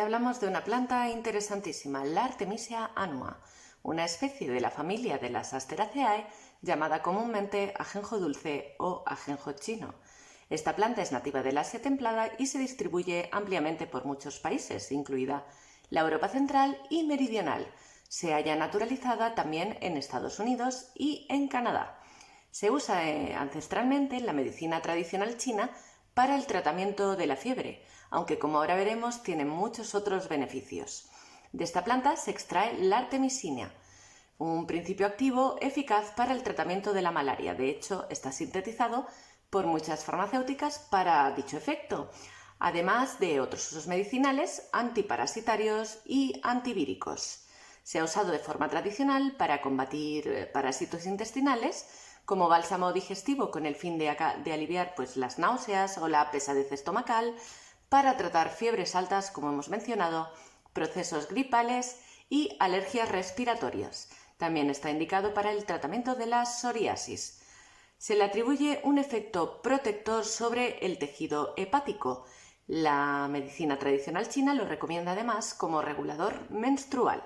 hablamos de una planta interesantísima, la Artemisia annua, una especie de la familia de las Asteraceae llamada comúnmente ajenjo dulce o ajenjo chino. Esta planta es nativa del Asia templada y se distribuye ampliamente por muchos países, incluida la Europa central y meridional. Se halla naturalizada también en Estados Unidos y en Canadá. Se usa ancestralmente en la medicina tradicional china para el tratamiento de la fiebre, aunque como ahora veremos tiene muchos otros beneficios. De esta planta se extrae la artemisina, un principio activo eficaz para el tratamiento de la malaria. De hecho, está sintetizado por muchas farmacéuticas para dicho efecto, además de otros usos medicinales, antiparasitarios y antivíricos. Se ha usado de forma tradicional para combatir parásitos intestinales, como bálsamo digestivo con el fin de aliviar las náuseas o la pesadez estomacal, para tratar fiebres altas, como hemos mencionado, procesos gripales y alergias respiratorias. También está indicado para el tratamiento de la psoriasis. Se le atribuye un efecto protector sobre el tejido hepático. La medicina tradicional china lo recomienda además como regulador menstrual.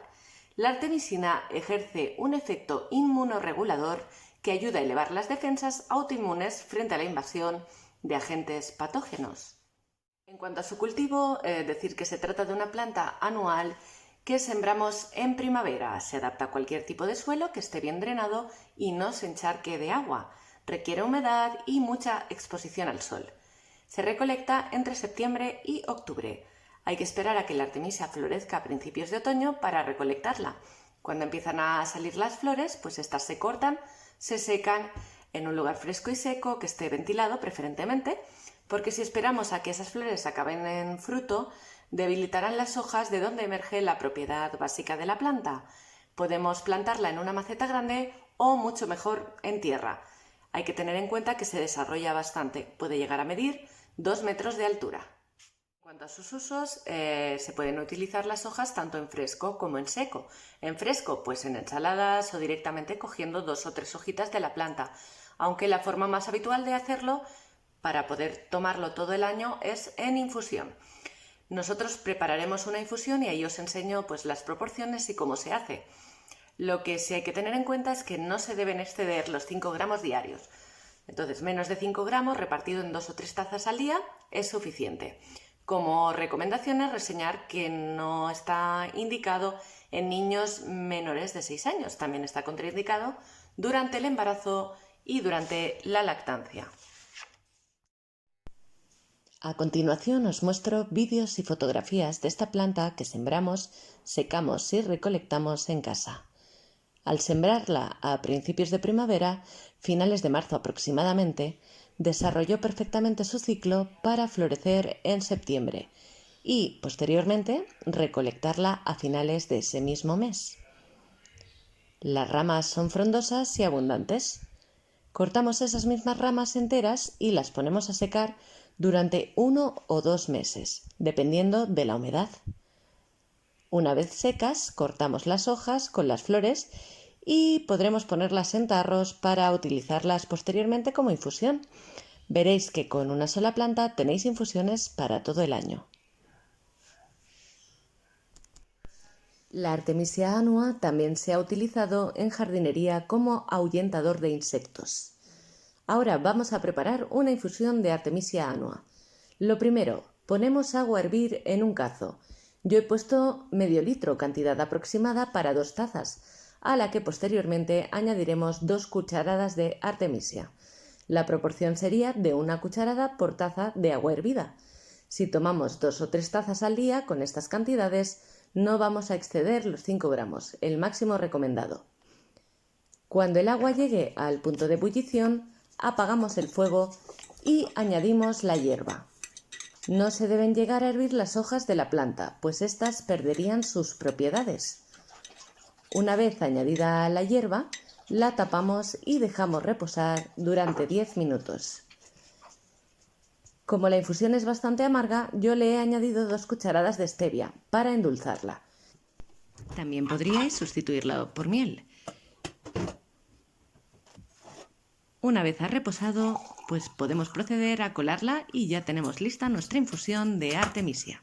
La artemisina ejerce un efecto inmunorregulador que ayuda a elevar las defensas autoinmunes frente a la invasión de agentes patógenos. En cuanto a su cultivo, decir que se trata de una planta anual que sembramos en primavera. Se adapta a cualquier tipo de suelo que esté bien drenado y no se encharque de agua. Requiere humedad y mucha exposición al sol. Se recolecta entre septiembre y octubre. Hay que esperar a que la artemisia florezca a principios de otoño para recolectarla. Cuando empiezan a salir las flores, estas se cortan, se secan en un lugar fresco y seco que esté ventilado preferentemente, porque si esperamos a que esas flores acaben en fruto, debilitarán las hojas de donde emerge la propiedad básica de la planta. Podemos plantarla en una maceta grande o mucho mejor en tierra. Hay que tener en cuenta que se desarrolla bastante, puede llegar a medir 2 metros de altura. En cuanto a sus usos, se pueden utilizar las hojas tanto en fresco como en seco. En fresco, en ensaladas o directamente cogiendo 2 o 3 hojitas de la planta, aunque la forma más habitual de hacerlo para poder tomarlo todo el año es en infusión. Nosotros prepararemos una infusión y ahí os enseño las proporciones y cómo se hace. Lo que sí hay que tener en cuenta es que no se deben exceder los 5 gramos diarios. Entonces, menos de 5 gramos repartido en 2 o 3 tazas al día es suficiente. Como recomendaciones, reseñar que no está indicado en niños menores de 6 años. También está contraindicado durante el embarazo y durante la lactancia. A continuación os muestro vídeos y fotografías de esta planta que sembramos, secamos y recolectamos en casa. Al sembrarla a principios de primavera, finales de marzo aproximadamente, desarrolló perfectamente su ciclo para florecer en septiembre y, posteriormente, recolectarla a finales de ese mismo mes. Las ramas son frondosas y abundantes. Cortamos esas mismas ramas enteras y las ponemos a secar durante 1 o 2 meses, dependiendo de la humedad. Una vez secas, cortamos las hojas con las flores y podremos ponerlas en tarros para utilizarlas posteriormente como infusión. Veréis que con una sola planta tenéis infusiones para todo el año. La Artemisia annua también se ha utilizado en jardinería como ahuyentador de insectos. Ahora vamos a preparar una infusión de Artemisia annua. Lo primero, ponemos agua a hervir en un cazo. Yo he puesto medio litro, cantidad aproximada para 2 tazas, a la que posteriormente añadiremos 2 cucharadas de artemisia. La proporción sería de 1 cucharada por taza de agua hervida. Si tomamos 2 o 3 tazas al día con estas cantidades, no vamos a exceder los 5 gramos, el máximo recomendado. Cuando el agua llegue al punto de ebullición, apagamos el fuego y añadimos la hierba. No se deben llegar a hervir las hojas de la planta, pues éstas perderían sus propiedades. Una vez añadida la hierba, la tapamos y dejamos reposar durante 10 minutos. Como la infusión es bastante amarga, yo le he añadido 2 cucharadas de stevia para endulzarla. También podríais sustituirla por miel. Una vez ha reposado, podemos proceder a colarla y ya tenemos lista nuestra infusión de artemisia.